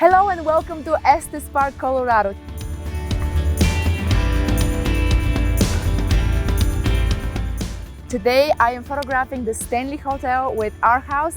Hello and welcome to Estes Park Colorado. Today I am photographing the Stanley Hotel with our house.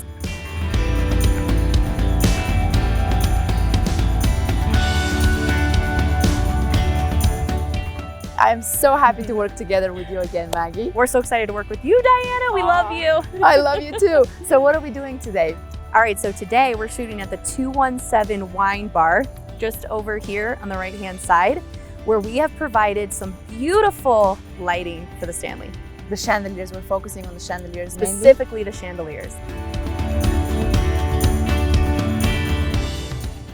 I'm so happy to work together with you again, Maggie. We're so excited to work with you, Diana. We love you. I love you too. So what are we doing today? All right, so today we're shooting at the 217 Wine Bar, just over here on the right-hand side, where we have provided some beautiful lighting for the Stanley. The chandeliers, we're focusing on the chandeliers mainly. Specifically the chandeliers.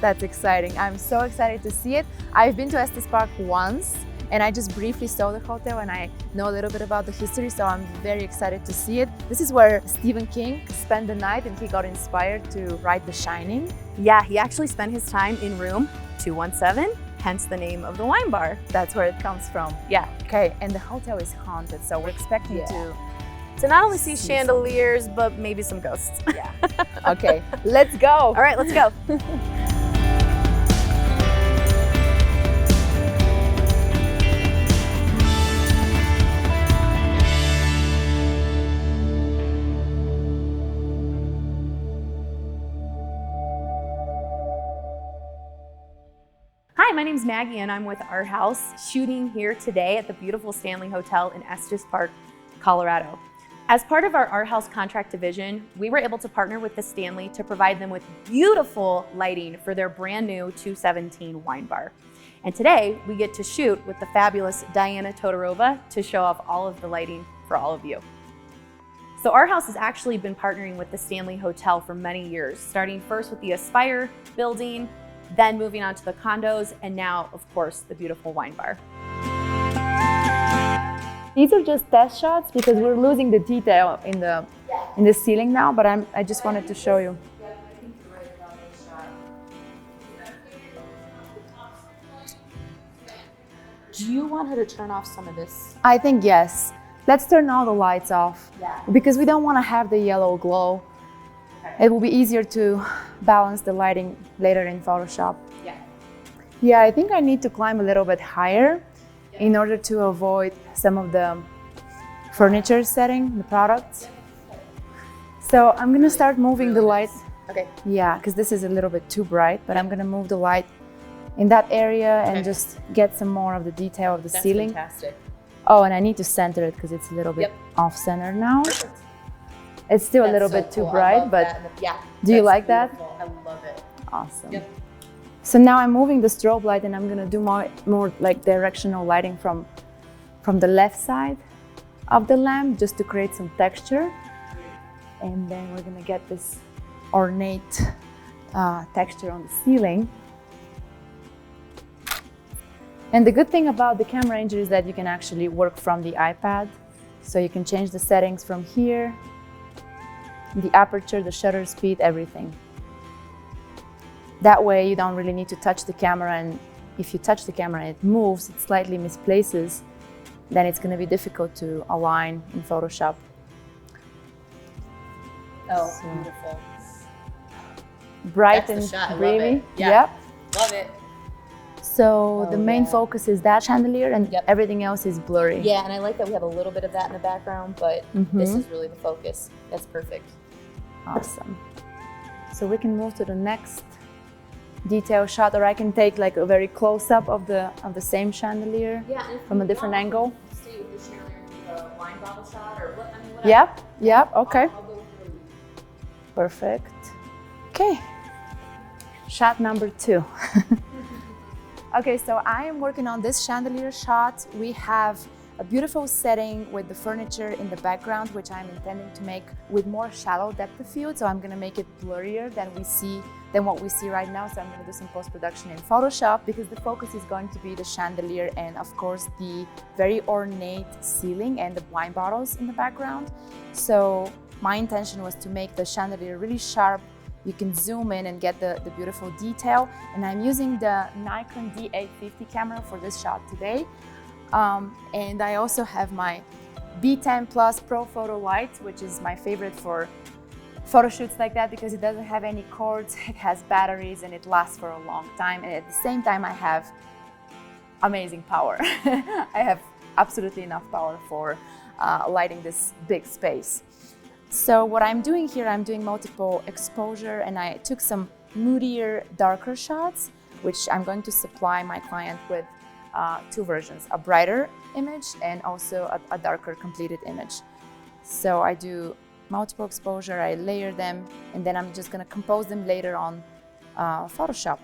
That's exciting. I'm so excited to see it. I've been to Estes Park once, and I just briefly saw the hotel and I know a little bit about the history, so I'm very excited to see it. This is where Stephen King spent the night and he got inspired to write The Shining. Yeah, he actually spent his time in room 217, hence the name of the wine bar. That's where it comes from. Yeah. Okay, and the hotel is haunted, so we're expecting to not only see chandeliers, but maybe some ghosts. Yeah. Okay, let's go. All right, let's go. Hi, my name's Maggie and I'm with Our House, shooting here today at the beautiful Stanley Hotel in Estes Park, Colorado. As part of our House contract division, we were able to partner with the Stanley to provide them with beautiful lighting for their brand new 217 wine bar. And today we get to shoot with the fabulous Diana Todorova to show off all of the lighting for all of you. So Our House has actually been partnering with the Stanley Hotel for many years, starting first with the Aspire building, then moving on to the condos, and now, of course, the beautiful wine bar. These are just test shots because we're losing the detail in the ceiling now, but I just wanted to show you. Do you want her to turn off some of this? I think yes. Let's turn all the lights off because we don't want to have the yellow glow. It will be easier to balance the lighting later in Photoshop. Yeah, I think I need to climb a little bit higher in order to avoid some of the furniture setting, the products. So I'm gonna start moving the light. Okay. Yeah, because this is a little bit too bright, but I'm gonna move the light in that area and just get some more of the detail of the ceiling. Fantastic. Oh, and I need to center it because it's a little bit off-center now. Perfect. It's still a little bit too bright, but do you like that? I love it. Awesome. Yep. So now I'm moving the strobe light and I'm gonna do more like directional lighting from the left side of the lamp just to create some texture. And then we're gonna get this ornate texture on the ceiling. And the good thing about the Camera Ranger is that you can actually work from the iPad. So you can change the settings from here, the aperture, the shutter speed, everything. That way you don't really need to touch the camera, and if you touch the camera and it moves, it slightly misplaces, then it's going to be difficult to align in Photoshop. Oh, so beautiful. Bright That's and the shot. dreamy. I love it. Yeah. Yep. Love it. So the main focus is that chandelier and everything else is blurry. Yeah, and I like that we have a little bit of that in the background, but this is really the focus. That's perfect. Awesome. So we can move to the next detail shot, or I can take like a very close-up of the same chandelier from a different angle. Stay with the chandelier and do a wine bottle shot, or what? I mean, whatever. Yep. Okay. I'll go through. Perfect. Okay. Shot number 2. Okay, so I am working on this chandelier shot. We have a beautiful setting with the furniture in the background, which I'm intending to make with more shallow depth of field. So I'm gonna make it blurrier than what we see right now. So I'm gonna do some post-production in Photoshop because the focus is going to be the chandelier and of course the very ornate ceiling and the wine bottles in the background. So my intention was to make the chandelier really sharp. You can zoom in and get the beautiful detail. And I'm using the Nikon D850 camera for this shot today. And I also have my B10 Plus Pro Photo Light, which is my favorite for photo shoots like that because it doesn't have any cords, it has batteries, and it lasts for a long time. And at the same time, I have amazing power. I have absolutely enough power for lighting this big space. So what I'm doing here, I'm doing multiple exposure, and I took some moodier, darker shots, which I'm going to supply my client with two versions, a brighter image and also a darker completed image. So I do multiple exposure, I layer them, and then I'm just gonna compose them later on Photoshop.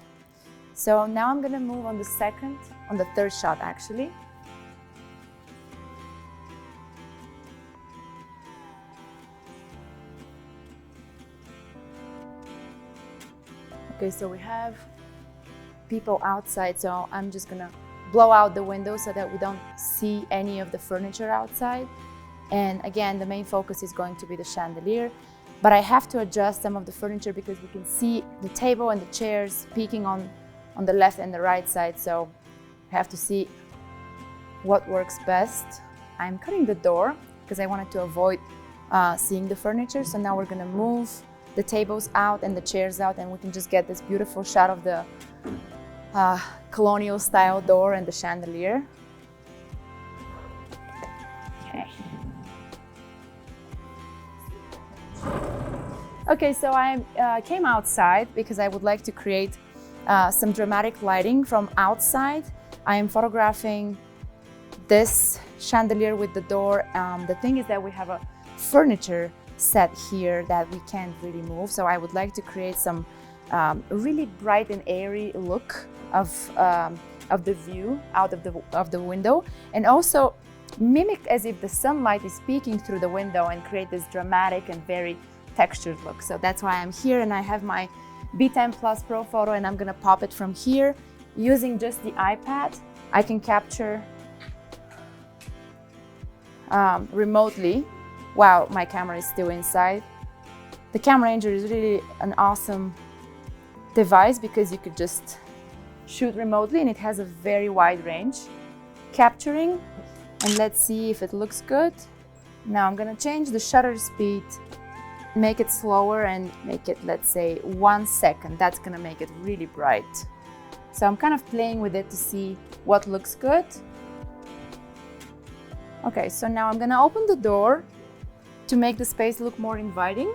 So now I'm gonna move on the third shot actually. Okay, so we have people outside, so I'm just gonna blow out the window so that we don't see any of the furniture outside. And again, the main focus is going to be the chandelier, but I have to adjust some of the furniture because we can see the table and the chairs peeking on the left and the right side, so I have to see what works best. I'm cutting the door because I wanted to avoid seeing the furniture, so now we're gonna move the tables out and the chairs out, and we can just get this beautiful shot of the colonial style door and the chandelier. Okay. Okay, so I came outside because I would like to create some dramatic lighting from outside. I am photographing this chandelier with the door. The thing is that we have a furniture set here that we can't really move, so I would like to create some really bright and airy look of the view out of the window, and also mimic as if the sunlight is peeking through the window and create this dramatic and very textured look. So that's why I'm here, and I have my B10 Plus Pro photo, and I'm gonna pop it from here using just the iPad. I can capture remotely while my camera is still inside. The Camera Ranger is really an awesome device because you could just shoot remotely, and it has a very wide range capturing. And let's see if it looks good. Now I'm gonna change the shutter speed, make it slower, and make it, let's say, 1 second. That's gonna make it really bright. So I'm kind of playing with it to see what looks good. Okay, so now I'm gonna open the door to make the space look more inviting.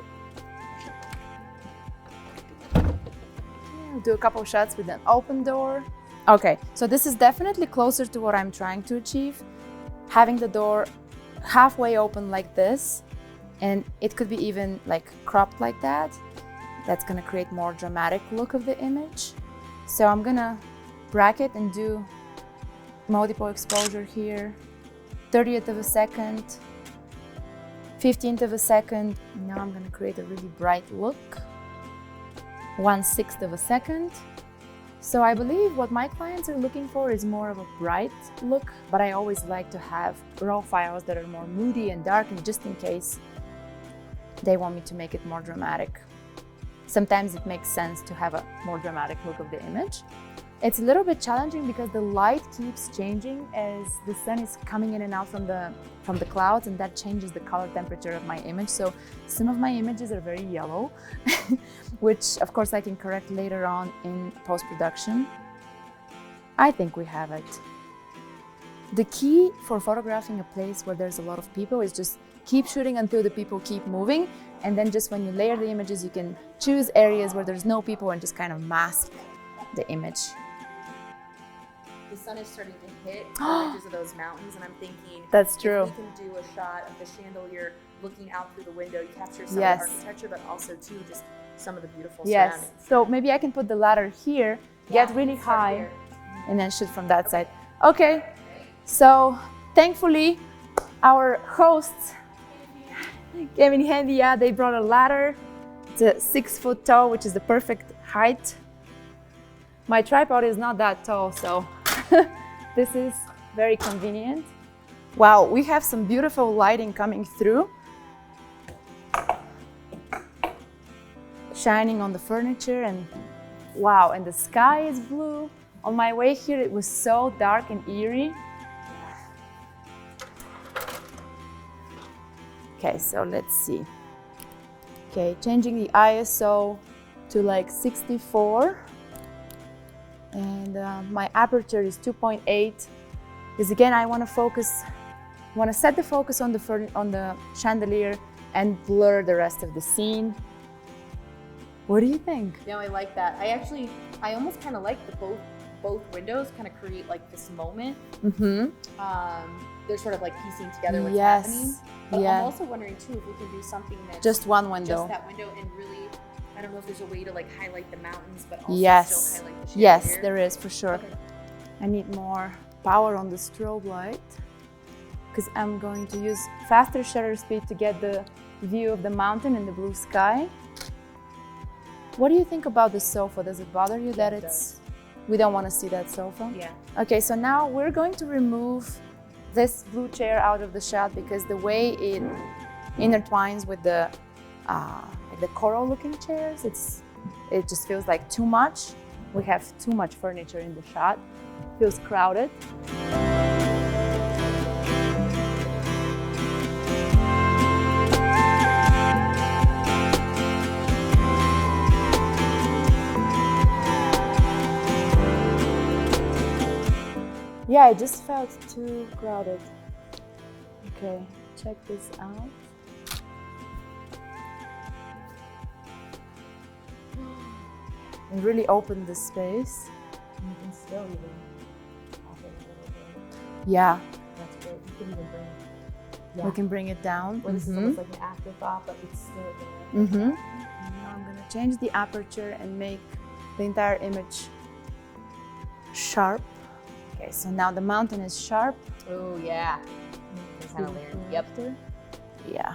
I'll do a couple shots with an open door. Okay, so this is definitely closer to what I'm trying to achieve. Having the door halfway open like this, and it could be even like cropped like that. That's gonna create more dramatic look of the image. So I'm gonna bracket and do multiple exposure here. 30th of a second, 15th of a second. Now I'm gonna create a really bright look. 1/6 of a second. So I believe what my clients are looking for is more of a bright look, but I always like to have raw files that are more moody and dark, and just in case they want me to make it more dramatic. Sometimes it makes sense to have a more dramatic look of the image. It's a little bit challenging because the light keeps changing as the sun is coming in and out from the clouds, and that changes the color temperature of my image. So some of my images are very yellow, which of course I can correct later on in post-production. I think we have it. The key for photographing a place where there's a lot of people is just keep shooting until the people keep moving, and then just when you layer the images, you can choose areas where there's no people and just kind of mask the image. The sun is starting to hit the edges of those mountains, and I'm thinking That's true. If we can do a shot of the chandelier looking out through the window, you capture some Yes. of the architecture, but also too just some of the beautiful Yes. surroundings. So maybe I can put the ladder here, Yeah, get really start high, here. and then shoot from that side. Okay. So thankfully, our hosts came in handy. Yeah, they brought a ladder. It's a 6 foot tall, which is the perfect height. My tripod is not that tall, so this is very convenient. Wow, we have some beautiful lighting coming through, shining on the furniture, and wow, and the sky is blue. On my way here, it was so dark and eerie. Okay, so let's see. Okay, changing the ISO to like 64. And my aperture is 2.8. Because again, I want to set the focus on the chandelier and blur the rest of the scene. What do you think? No, I like that. I almost kind of like the both windows kind of create like this moment. Mm-hmm. They're sort of like piecing together what's Yes. happening. But Yeah. I'm also wondering too if we can do something that's Just one window. just that window, and really, I don't know if there's a way to like highlight the mountains, but also Yes. still highlight the chandelier. Yes, there is for sure. Okay. I need more power on the strobe light because I'm going to use faster shutter speed to get the view of the mountain and the blue sky. What do you think about the sofa? Does it bother you that we don't want to see that sofa? Yeah. Okay, so now we're going to remove this blue chair out of the shot because the way it intertwines with the like the coral looking chairs, it just feels like too much. We have too much furniture in the shot. It feels crowded. Yeah, it just felt too crowded. Okay, check this out. And really open the space. You can still even pop it a little bit. Yeah, That's great. You can even bring it. we can bring it down. Well, this is almost like an afterthought, but it's still there. Mm-hmm. Now I'm gonna change the aperture and make the entire image sharp. Okay, so now the mountain is sharp. Oh yeah. It's kind of layered. Yep. Yeah.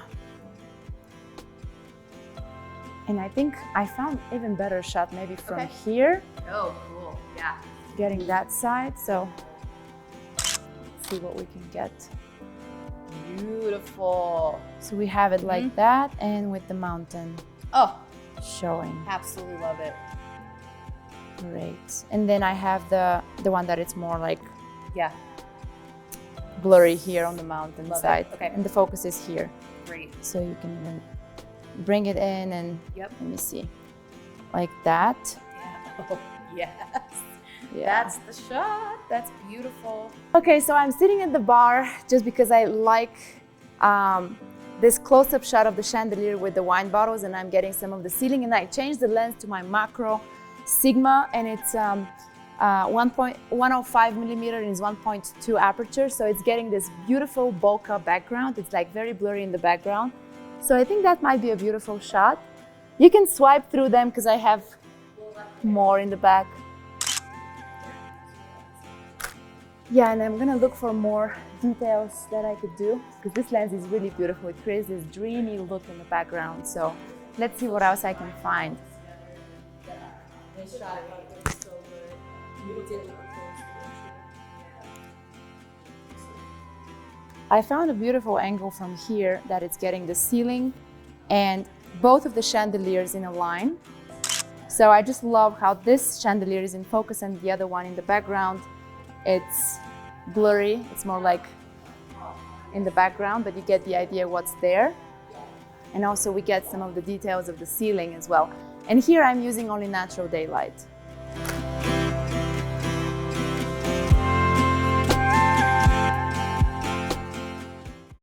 And I think I found even better shot maybe from Okay. here, Oh, cool. Yeah. getting that side. So let's see what we can get. Beautiful. So we have it like that and with the mountain Oh, showing. absolutely love it. Great. And then I have the one that it's more like Yeah. blurry here on the mountain Love it. side. Okay. And the focus is here. Great. So you can even bring it in and Yep. let me see. Like that. Yeah. Oh, yes. Yeah. That's the shot. That's beautiful. Okay, so I'm sitting at the bar just because I like this close-up shot of the chandelier with the wine bottles, and I'm getting some of the ceiling, and I changed the lens to my macro Sigma, and it's 1.105 millimeter and it's 1.2 aperture, so it's getting this beautiful bokeh background. It's like very blurry in the background, so I think that might be a beautiful shot. You can swipe through them because I have more in the back. Yeah, and I'm gonna look for more details that I could do because this lens is really beautiful. It creates this dreamy look in the background, so let's see what else I can find. I found a beautiful angle from here that it's getting the ceiling and both of the chandeliers in a line. So I just love how this chandelier is in focus and the other one in the background. It's blurry, it's more like in the background, but you get the idea what's there. And also we get some of the details of the ceiling as well. And here I'm using only natural daylight.